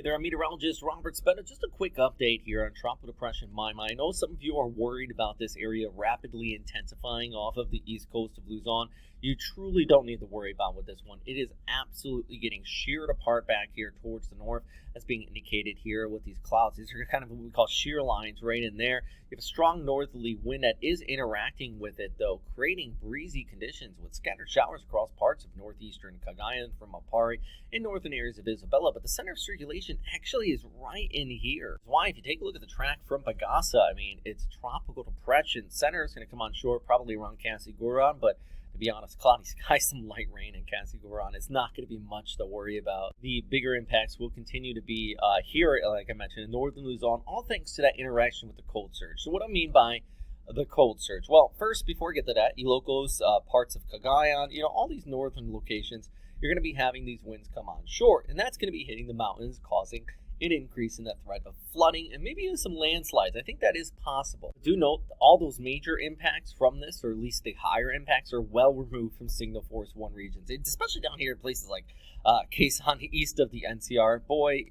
Hey there, I'm meteorologist Robert Spetta. Just a quick update here on Tropical Depression Maymay. I know some of you are worried about this area rapidly intensifying off of the east coast of Luzon. You truly don't need to worry about with this one. It is absolutely getting sheared apart back here towards the north. That's being indicated here with these clouds. These are kind of what we call shear lines right in there. You have a strong northerly wind that is interacting with it, though, creating breezy conditions with scattered showers across parts of northeastern Cagayan from Apari in northern areas of Isabela. But the center of circulation actually is right in here. That's why, if you take a look at the track from Pagasa, I mean, it's tropical depression. Center is going to come on shore probably around Casiguran, but to be honest, cloudy skies, some light rain in Casiguran. It's not going to be much to worry about. The bigger impacts will continue to be here, like I mentioned, in northern Luzon, all thanks to that interaction with the cold surge. So what I mean by the cold surge? Well, first, before we get to that, Ilocos, parts of Cagayan, all these northern locations, you're going to be having these winds come on shore, and that's going to be hitting the mountains, causing an increase in that threat of flooding and maybe even some landslides. I think that is possible. Do note all those major impacts from this, or at least the higher impacts, are well removed from Signal Force 1 regions. It's especially down here in places like Quezon, east of the NCR. Boy,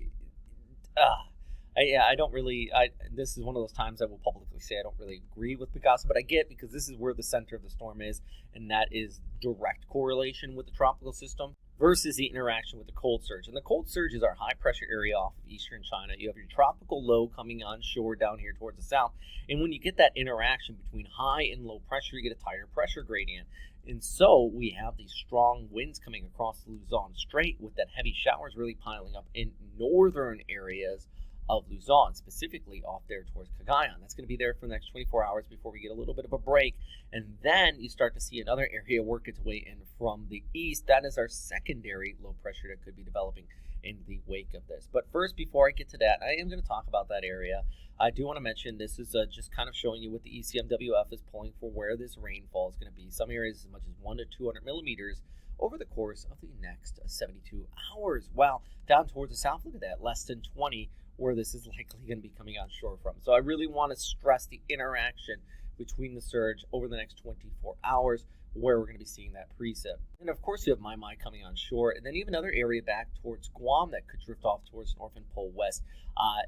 I don't really, this is one of those times I will publicly say I don't really agree with Pagasa, but I get, because this is where the center of the storm is, and that is direct correlation with the tropical system versus the interaction with the cold surge. And the cold surge is our high pressure area off of eastern China. You have your tropical low coming on shore down here towards the south. And when you get that interaction between high and low pressure, you get a tighter pressure gradient. And so we have these strong winds coming across the Luzon Strait, with that heavy showers really piling up in northern areas of Luzon, specifically off there towards Cagayan. That's going to be there for the next 24 hours before we get a little bit of a break. And then you start to see another area work its way in from the east. That is our secondary low pressure that could be developing in the wake of this. But first, before I get to that, I am going to talk about that area. I do want to mention this is just kind of showing you what the ECMWF is pulling for where this rainfall is going to be. Some areas as much as 1 to 200 millimeters over the course of the next 72 hours. Wow, down towards the south, look at that, less than 20, where this is likely going to be coming on shore from. So I really want to stress the interaction between the surge over the next 24 hours, where we're going to be seeing that precip. And of course, you have Maymay coming on shore, and then you have another area back towards Guam that could drift off towards north and pull west,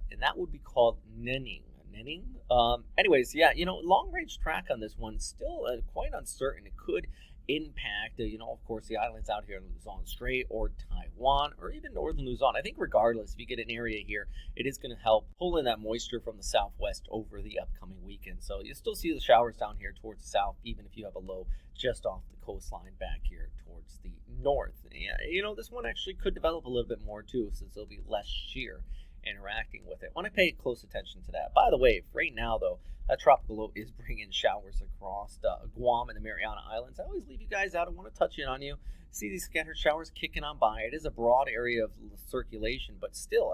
and that would be called Neneng. Anyways, yeah, long-range track on this one, still quite uncertain. It could impact, of course, the islands out here in Luzon Strait or Taiwan or even northern Luzon. I think regardless, if you get an area here, it is going to help pull in that moisture from the southwest over the upcoming weekend. So you still see the showers down here towards the south, even if you have a low just off the coastline back here towards the north. Yeah, this one actually could develop a little bit more too, since there'll be less shear interacting with it. I want to pay close attention to that. By the way, right now though, that tropical low is bringing showers across Guam and the Mariana Islands. I always leave you guys out. I want to touch in on you. See these scattered showers kicking on by. It is a broad area of circulation, but still,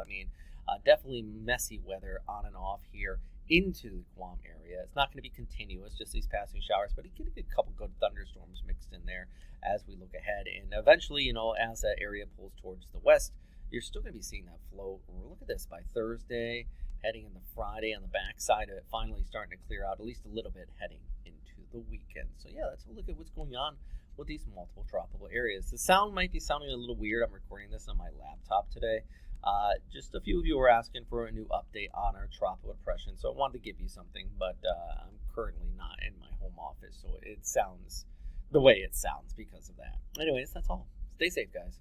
definitely messy weather on and off here into the Guam area. It's not going to be continuous, just these passing showers, but it could get a couple good thunderstorms mixed in there as we look ahead. And eventually, as that area pulls towards the west, you're still going to be seeing that flow. Look at this, by Thursday, heading into Friday, on the backside of it, finally starting to clear out at least a little bit heading into the weekend. So yeah, let's look at what's going on with these multiple tropical areas. The sound might be sounding a little weird. I'm recording this on my laptop today. Just a few of you were asking for a new update on our tropical depression, so I wanted to give you something, but I'm currently not in my home office, so it sounds the way it sounds because of that. Anyways, that's all. Stay safe, guys.